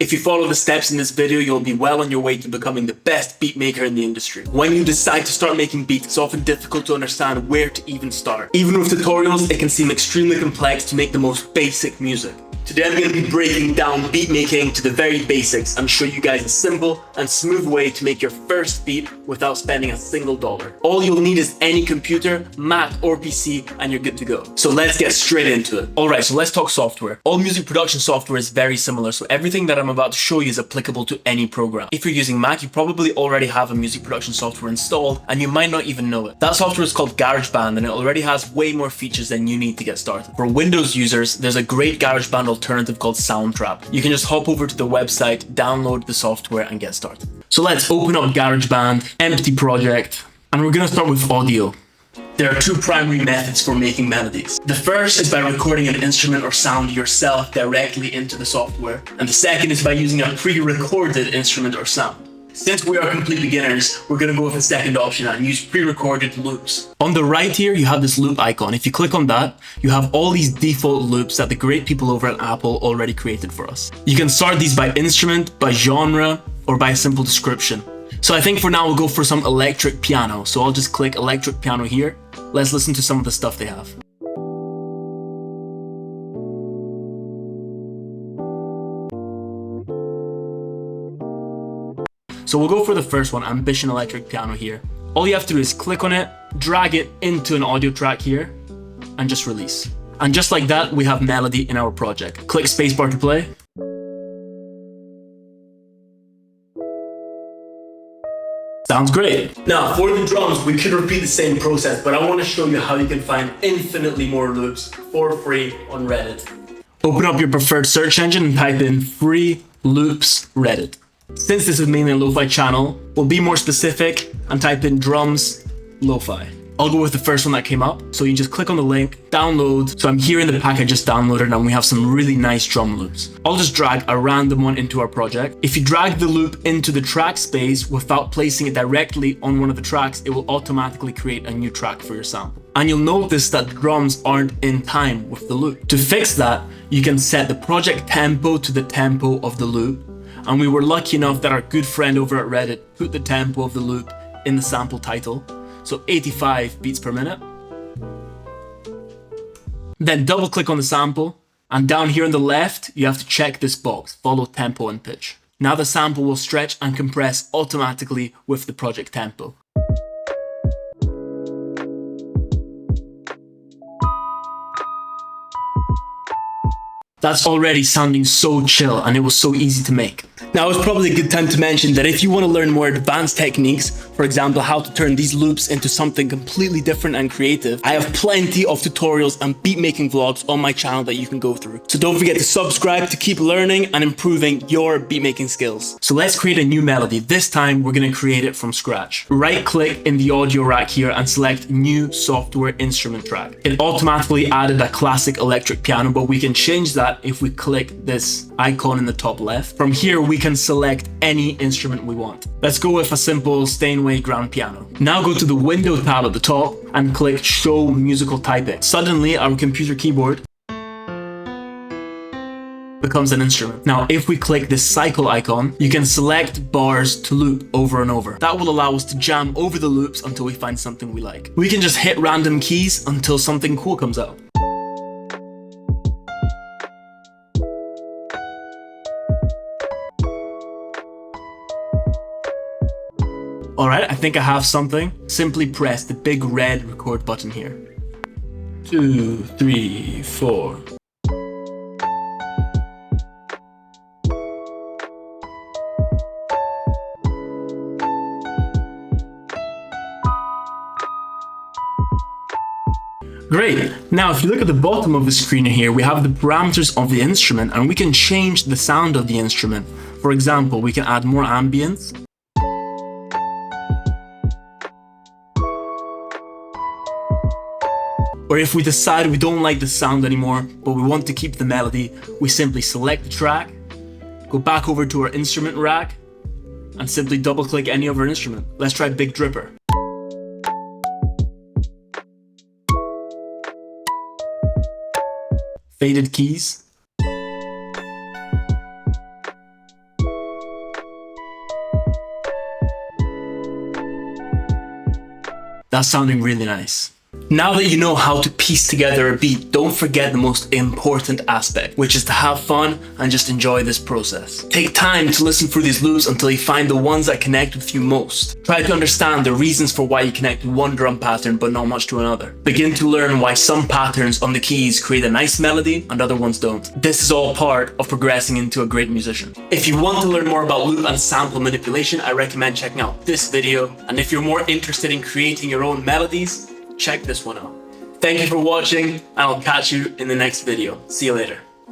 If you follow the steps in this video, you'll be well on your way to becoming the best beat maker in the industry. When you decide to start making beats, it's often difficult to understand where to even start. Even with tutorials, it can seem extremely complex to make the most basic music. Today I'm going to be breaking down beat making to the very basics and show you guys a simple and smooth way to make your first beat without spending a single dollar. All you'll need is any computer, Mac or PC, and you're good to go. So let's get straight into it. Alright, so let's talk software. All music production software is very similar, so everything that I'm about to show you is applicable to any program. If you're using Mac, you probably already have a music production software installed and you might not even know it. That software is called Garageband and it already has way more features than you need to get started. For Windows users, there's a great Garageband alternative called Soundtrap. You can just hop over to the website, download the software and get started. So let's open up GarageBand, empty project, and we're gonna start with audio. There are two primary methods for making melodies. The first is by recording an instrument or sound yourself directly into the software, and the second is by using a pre-recorded instrument or sound. Since we are complete beginners, we're going to go with the second option and use pre-recorded loops. On the right here, you have this loop icon. If you click on that, you have all these default loops that the great people over at Apple already created for us. You can sort these by instrument, by genre, or by a simple description. So I think for now we'll go for some electric piano. So I'll just click electric piano here. Let's listen to some of the stuff they have. So we'll go for the first one, Ambition Electric Piano here. All you have to do is click on it, drag it into an audio track here, and just release. And just like that, we have melody in our project. Click spacebar to play. Sounds great. Now, for the drums, we could repeat the same process, but I want to show you how you can find infinitely more loops for free on Reddit. Open up your preferred search engine and type in free loops Reddit. Since this is mainly a lo-fi channel, we'll be more specific and type in drums lo-fi. I'll go with the first one that came up. So you just click on the link, download. So I'm here in the pack I just downloaded and we have some really nice drum loops. I'll just drag a random one into our project. If you drag the loop into the track space without placing it directly on one of the tracks, it will automatically create a new track for your sample. And you'll notice that the drums aren't in time with the loop. To fix that, you can set the project tempo to the tempo of the loop. And we were lucky enough that our good friend over at Reddit put the tempo of the loop in the sample title. So 85 beats per minute. Then double click on the sample. And down here on the left, you have to check this box, follow tempo and pitch. Now the sample will stretch and compress automatically with the project tempo. That's already sounding so chill and it was so easy to make. Now it's probably a good time to mention that if you want to learn more advanced techniques, for example how to turn these loops into something completely different and creative, I have plenty of tutorials and beat making vlogs on my channel that you can go through. So don't forget to subscribe to keep learning and improving your beat making skills. So let's create a new melody. This time we're going to create it from scratch. Right click in the audio rack here and select new software instrument track. It automatically added a classic electric piano, but we can change that if we click this icon in the top left. From here we can select any instrument we want. Let's go with a simple Steinway grand piano. Now go to the window tab at the top and click show musical typing. Suddenly our computer keyboard becomes an instrument. Now if we click this cycle icon, you can select bars to loop over and over. That will allow us to jam over the loops until we find something we like. We can just hit random keys until something cool comes out. Alright, I think I have something. Simply press the big red record button here. 2, 3, 4. Great! Now if you look at the bottom of the screen here, we have the parameters of the instrument and we can change the sound of the instrument. For example, we can add more ambience. Or if we decide we don't like the sound anymore, but we want to keep the melody, we simply select the track, go back over to our instrument rack, and simply double click any of our instrument. Let's try Big Dripper. Faded keys. That's sounding really nice. Now that you know how to piece together a beat, don't forget the most important aspect, which is to have fun and just enjoy this process. Take time to listen through these loops until you find the ones that connect with you most. Try to understand the reasons for why you connect with one drum pattern but not much to another. Begin to learn why some patterns on the keys create a nice melody and other ones don't. This is all part of progressing into a great musician. If you want to learn more about loop and sample manipulation, I recommend checking out this video. And if you're more interested in creating your own melodies, check this one out. Thank you for watching, and I'll catch you in the next video. See you later.